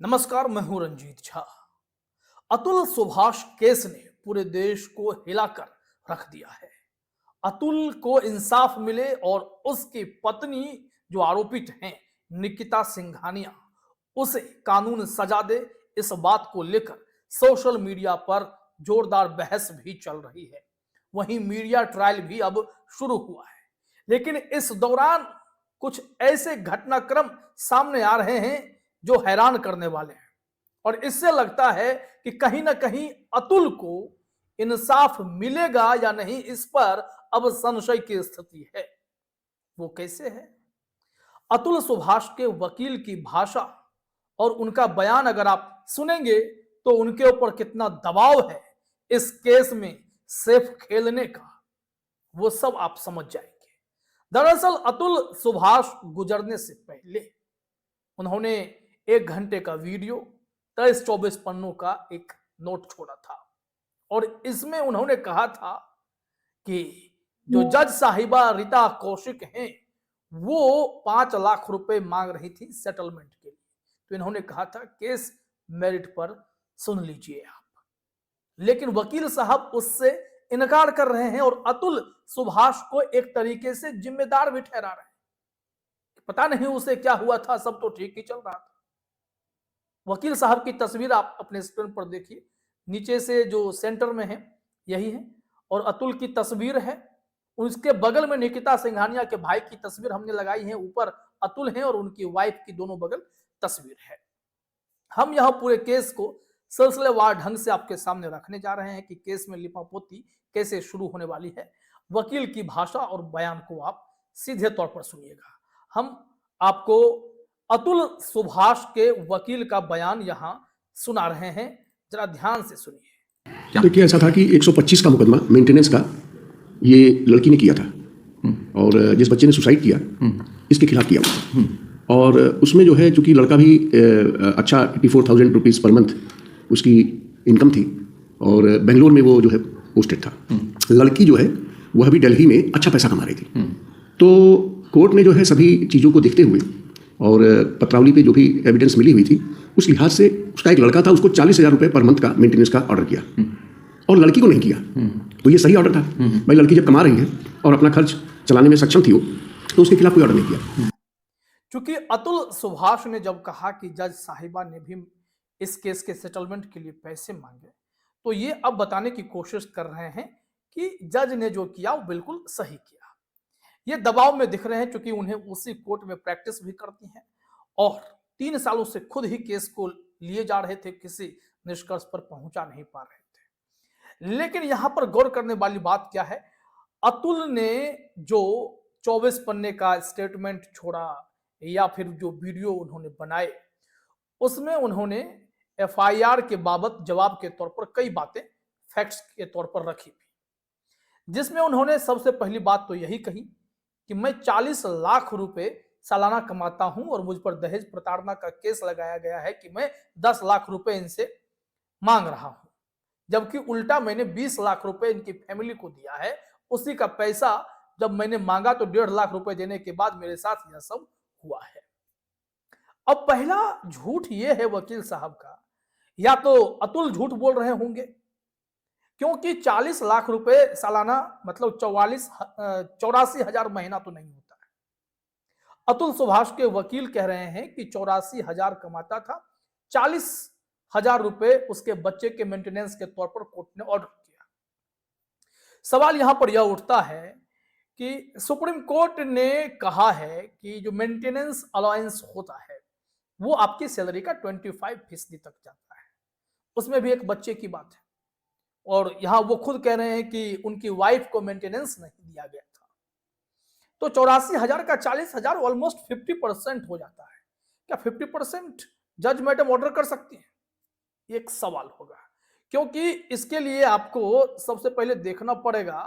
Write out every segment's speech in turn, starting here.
नमस्कार, मैं हूं रंजीत झा। अतुल सुभाष केस ने पूरे देश को हिलाकर रख दिया है। अतुल को इंसाफ मिले और उसकी पत्नी जो आरोपित हैं निकिता सिंघानिया, उसे कानून सजा दे, इस बात को लेकर सोशल मीडिया पर जोरदार बहस भी चल रही है। वहीं मीडिया ट्रायल भी अब शुरू हुआ है, लेकिन इस दौरान कुछ ऐसे घटनाक्रम सामने आ रहे हैं जो हैरान करने वाले हैं और इससे लगता है कि कहीं ना कहीं अतुल को इंसाफ मिलेगा या नहीं, इस पर अब संशय की स्थिति है। वो कैसे है? अतुल सुभाष के वकील की भाषा और उनका बयान अगर आप सुनेंगे तो उनके ऊपर कितना दबाव है इस केस में सेफ खेलने का, वो सब आप समझ जाएंगे। दरअसल अतुल सुभाष गुजरने से पहले उन्होंने 1 घंटे का वीडियो 23-24 पन्नों का एक नोट छोड़ा था और इसमें उन्होंने कहा था कि जो जज साहिबा रीता कौशिक हैं वो 5 लाख रुपए मांग रही थी सेटलमेंट के लिए। तो इन्होंने कहा था केस मेरिट पर सुन लीजिए आप, लेकिन वकील साहब उससे इनकार कर रहे हैं और अतुल सुभाष को एक तरीके से जिम्मेदार भी ठहरा रहे हैं। पता नहीं उसे क्या हुआ था, सब तो ठीक ही चल रहा था। वकील साहब की तस्वीर आप अपने स्क्रीन पर देखिए, नीचे से जो सेंटर में है यही है और अतुल की तस्वीर है, उसके बगल में निकिता सिंघानिया के भाई की तस्वीर हमने लगाई है, ऊपर अतुल है और उनकी वाइफ की दोनों बगल तस्वीर है। हम यहां पूरे केस को सिलसिलेवार ढंग से आपके सामने रखने जा रहे हैं कि केस में लिपापोती कैसे शुरू होने वाली है। वकील की भाषा और बयान को आप सीधे तौर पर सुनिएगा। हम आपको अतुल सुभाष के वकील का बयान यहां सुना रहे हैं, जरा ध्यान से सुनिए। देखिए, ऐसा था कि 125 का मुकदमा मेंटेनेंस का ये लड़की ने किया था और जिस बच्चे ने सुसाइड किया इसके खिलाफ किया हुआ। और उसमें जो है, चूंकि लड़का भी अच्छा 84,000 रुपीज़ पर मंथ उसकी इनकम थी और बेंगलोर में वो जो है पोस्टेड था। लड़की जो है वह भी दिल्ली में अच्छा पैसा कमा रही थी। तो कोर्ट ने जो है सभी चीज़ों को देखते हुए और पत्रावली पे जो भी एविडेंस मिली हुई थी उस लिहाज से उसका एक लड़का था, उसको 40,000 रुपये पर मंथ का मेंटेनेंस का ऑर्डर किया और लड़की को नहीं किया। तो ये सही ऑर्डर था। भाई, लड़की जब कमा रही है और अपना खर्च चलाने में सक्षम थी वो, तो उसके खिलाफ कोई ऑर्डर नहीं किया। क्योंकि अतुल सुभाष ने जब कहा कि जज साहिबा ने भी इस केस के सेटलमेंट के लिए पैसे मांगे, तो ये अब बताने की कोशिश कर रहे हैं कि जज ने जो किया वो बिल्कुल सही किया। ये दबाव में दिख रहे हैं क्योंकि उन्हें उसी कोर्ट में प्रैक्टिस भी करती हैं और 3 सालों से खुद ही केस को लिए जा रहे थे, किसी निष्कर्ष पर पहुंचा नहीं पा रहे थे। लेकिन यहां पर गौर करने वाली बात क्या है, अतुल ने जो 24 पन्ने का स्टेटमेंट छोड़ा या फिर जो वीडियो उन्होंने बनाए, उसमें उन्होंने एफआईआर के बाबत जवाब के तौर पर कई बातें फैक्ट्स के तौर पर रखी थी, जिसमें उन्होंने सबसे पहली बात तो यही कही कि मैं 40 लाख रुपए सालाना कमाता हूं और मुझ पर दहेज प्रताड़ना का केस लगाया गया है कि मैं 10 लाख रुपए इनसे मांग रहा हूं, जबकि उल्टा मैंने 20 लाख रुपए इनकी फैमिली को दिया है। उसी का पैसा जब मैंने मांगा तो 1.5 लाख रुपए देने के बाद मेरे साथ यह सब हुआ है। अब पहला झूठ यह है वकील साहब का, या तो अतुल झूठ बोल रहे होंगे, क्योंकि 40 लाख रुपए सालाना मतलब 84,000 महीना तो नहीं होता है। अतुल सुभाष के वकील कह रहे हैं कि 84,000 कमाता था, 40,000 रुपए उसके बच्चे के मेंटेनेंस के तौर पर कोर्ट ने ऑर्डर किया। सवाल यहां पर यह उठता है कि सुप्रीम कोर्ट ने कहा है कि जो मेंटेनेंस अलाउंस होता है वो आपकी सैलरी का 25% तक जाता है, उसमें भी एक बच्चे की बात है और यहां वो खुद कह रहे हैं कि उनकी वाइफ को मेंटेनेंस नहीं दिया गया था। तो 84,000 का 40,000 ऑलमोस्ट 50% हो जाता है। क्या 50% जज मैडम ऑर्डर कर सकती है? एक सवाल होगा, क्योंकि इसके लिए आपको सबसे पहले देखना पड़ेगा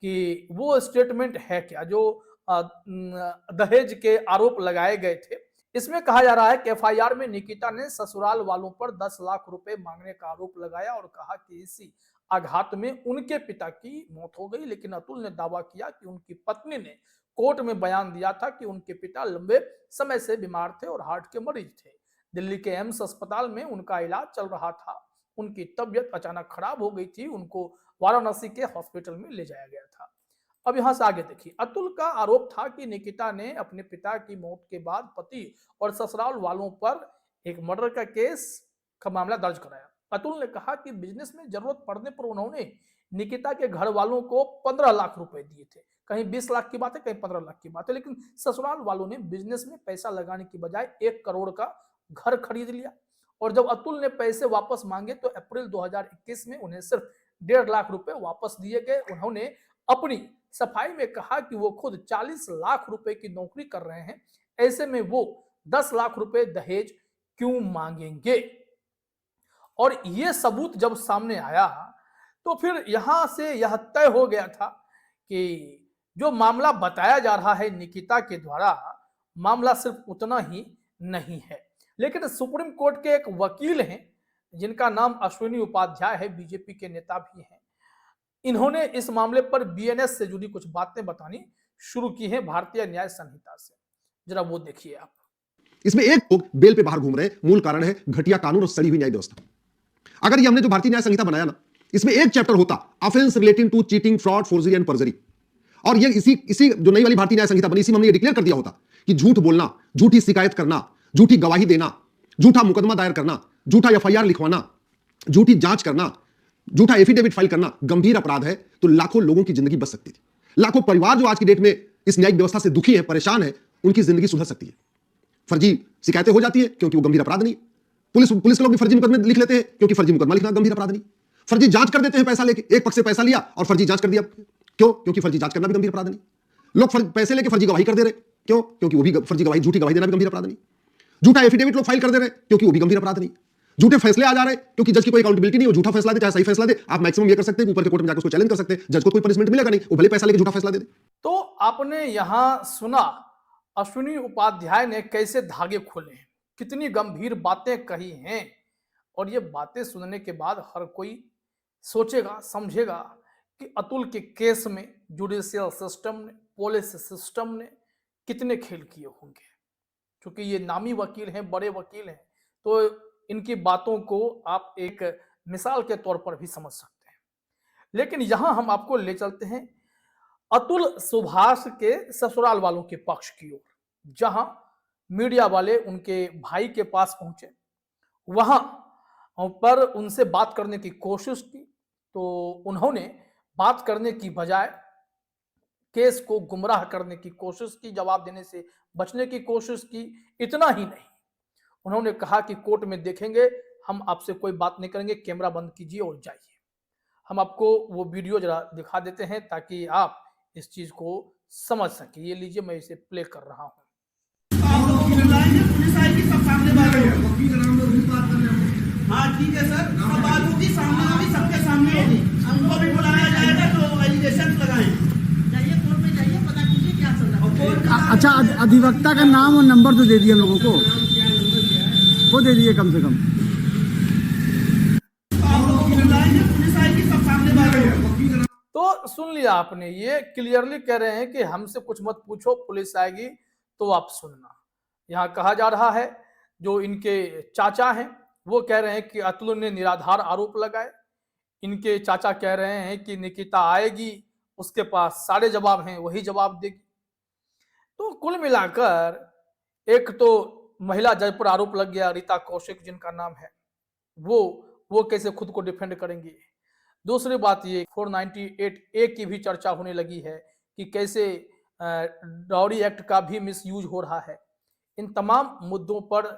कि वो स्टेटमेंट है क्या जो दहेज के आरोप लगाए गए थे। इसमें कहा जा रहा है कि एफआईआर में निकिता ने ससुराल वालों पर 10 लाख रुपए मांगने का आरोप लगाया और कहा कि इसी आघात में उनके पिता की मौत हो गई। लेकिन अतुल ने दावा किया कि उनकी पत्नी ने कोर्ट में बयान दिया था कि उनके पिता लंबे समय से बीमार थे और हार्ट के मरीज थे, दिल्ली के एम्स अस्पताल में उनका इलाज चल रहा था। उनकी तबीयत अचानक खराब हो गई थी, उनको वाराणसी के हॉस्पिटल में ले जाया गया था। अब यहां से आगे देखिए, अतुल का आरोप था कि निकिता ने अपने पिता की मौत के बाद पति और ससुराल वालों पर एक मर्डर का केस का मामला दर्ज कराया। अतुल ने कहा कि बिजनेस में जरूरत पड़ने पर उन्होंने निकिता के घर वालों को 15 लाख रुपए दिए थे। कहीं 20 लाख की बात है, कहीं 15 लाख की बात है, लेकिन ससुराल वालों ने बिजनेस में पैसा लगाने की बजाय 1 करोड़ का घर खरीद लिया। और जब अतुल ने पैसे वापस मांगे तो अप्रैल 2021 में उन्हें सिर्फ 1.5 लाख रुपए वापस दिए गए। उन्होंने अपनी सफाई में कहा कि वो खुद 40 लाख रुपए की नौकरी कर रहे हैं, ऐसे में वो 10 लाख रुपए दहेज क्यों मांगेंगे। और ये सबूत जब सामने आया तो फिर यहां से यह तय हो गया था कि जो मामला बताया जा रहा है निकिता के द्वारा, मामला सिर्फ उतना ही नहीं है। लेकिन सुप्रीम कोर्ट के एक वकील हैं जिनका नाम अश्विनी उपाध्याय है, बीजेपी के नेता भी हैं। इन्होंने इस मामले पर बीएनएस से जुड़ी कुछ बातें बतानी शुरू की हैं भारतीय न्याय संहिता से। जरा वो देखिए आप। इसमें एक लोग बेल पे बाहर घूम रहे हैं, मूल कारण है घटिया कानून और सड़ी हुई न्याय व्यवस्था। अगर ये हमने जो भारतीय न्याय संहिता बनाया ना, इसमें एक चैप्टर होता offence relating to cheating, fraud, forgery and perjury, और ये इसी जो नई वाली भारतीय न्याय संहिता बनी, इसी में हमने ये डिक्लेयर कर दिया होता कि झूठ बोलना, झूठी शिकायत करना, झूठी गवाही देना, झूठा मुकदमा दायर करना, झूठा एफआईआर लिखवाना, झूठी जांच करना, झूठा एफिडेविट फाइल करना गंभीर अपराध है। तो लाखों लोगों की जिंदगी बच सकती थी। लाखों परिवार जो आज की डेट में इस न्यायिक व्यवस्था से दुखी है, परेशान है, उनकी जिंदगी सुधर सकती है। फर्जी शिकायतें हो जाती है क्योंकि वो गंभीर अपराध नहीं। पुलिस के लोग भी फर्जी मुकदमे लिख लेते हैं क्योंकि फर्जी मुकदमा लिखना गंभीर अपराध नहीं। फर्जी जांच कर देते हैं पैसा लेके, एक पक्ष से पैसा लिया और फर्जी जांच कर दिया, क्यों? क्योंकि फर्जी जांच करना भी गंभीर अपराध नहीं। लोग पैसे लेके फर्जी गवाही कर दे रहे, क्यों? क्योंकि वो भी फर्जी गवाही, झूठी गवाही देना भी गंभीर अपराध नहीं। झूठा एफिडेविट लोग फाइल कर दे रहे, क्योंकि वो भी गंभीर अपराध नहीं। झूठे फैसले आ जा रहे क्योंकि जज की कोई अकाउंटेबिलिटी नहीं, वो झूठा फैसला दे, चाहे सही फैसला दे। आप मैक्सिमम ये कर सकते हैं, ऊपर के कोर्ट में जाकर उसको चैलेंज कर सकते हैं, जज को कोई पनिशमेंट मिलेगा नहीं, वो भले पैसा लेके झूठा फैसला दे दे। तो आपने यहां सुना अश्विनी उपाध्याय ने कैसे धागे खोले हैं, कितनी गंभीर बातें कही हैं। और ये बातें सुनने के बाद हर कोई सोचेगा, समझेगा कि अतुल के केस में जुडिशियल सिस्टम ने, पुलिस सिस्टम ने कितने खेल किए होंगे। क्योंकि ये नामी वकील हैं, बड़े वकील हैं, तो इनकी बातों को आप एक मिसाल के तौर पर भी समझ सकते हैं। लेकिन यहां हम आपको ले चलते हैं अतुल सुभाष के ससुराल वालों के पक्ष की ओर, जहां मीडिया वाले उनके भाई के पास पहुंचे, वहां पर उनसे बात करने की कोशिश की, तो उन्होंने बात करने की बजाय केस को गुमराह करने की कोशिश की, जवाब देने से बचने की कोशिश की। इतना ही नहीं, उन्होंने कहा कि कोर्ट में देखेंगे, हम आपसे कोई बात नहीं करेंगे, कैमरा बंद कीजिए और जाइए। हम आपको वो वीडियो जरा दिखा देते हैं ताकि आप इस चीज को समझ सके। ये लीजिए, मैं इसे प्ले कर रहा हूँ। हाँ ठीक है सर, सब बात होगी, सामने होगी, सबके सामने होगी। हमको भी बुलाया जाएगा तो एलिगेशन लगाएं। जाइए कोर्ट में जाइए, पता कीजिए क्या चल रहा है। अच्छा, अधिवक्ता का नाम और नंबर तो दे दिए हम लोगों को, वो दे दिए कम से कम। पुलिस आएगी, सब सामने बात होगी। तो सुन लिया आपने, ये क्लियरली कह रहे हैं कि हमसे कुछ मत पूछो, पुलिस आएगी तो आप सुनना। यहाँ कहा जा रहा है, जो इनके चाचा हैं वो कह रहे हैं कि अतुल ने निराधार आरोप लगाए। इनके चाचा कह रहे हैं कि निकिता आएगी, उसके पास सारे जवाब हैं, वही जवाब देगी। तो कुल मिलाकर एक तो महिला जज पर आरोप लग गया, रीता कौशिक जिनका नाम है, वो कैसे खुद को डिफेंड करेंगी। दूसरी बात ये 498A की भी चर्चा होने लगी है कि कैसे डाउरी एक्ट का भी मिसयूज हो रहा है। इन तमाम मुद्दों पर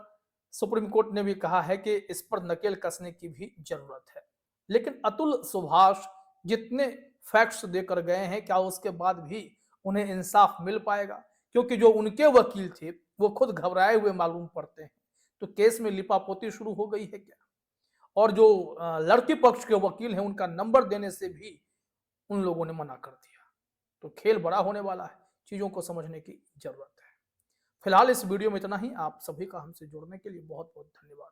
सुप्रीम कोर्ट ने भी कहा है कि इस पर नकेल कसने की भी जरूरत है। लेकिन अतुल सुभाष जितने फैक्ट्स देकर गए हैं, क्या उसके बाद भी उन्हें इंसाफ मिल पाएगा? क्योंकि जो उनके वकील थे वो खुद घबराए हुए मालूम पड़ते हैं। तो केस में लिपापोती शुरू हो गई है क्या? और जो लड़की पक्ष के वकील हैं, उनका नंबर देने से भी उन लोगों ने मना कर दिया। तो खेल बड़ा होने वाला है, चीजों को समझने की जरूरत है। फिलहाल इस वीडियो में इतना ही। आप सभी का हमसे जुड़ने के लिए बहुत बहुत धन्यवाद।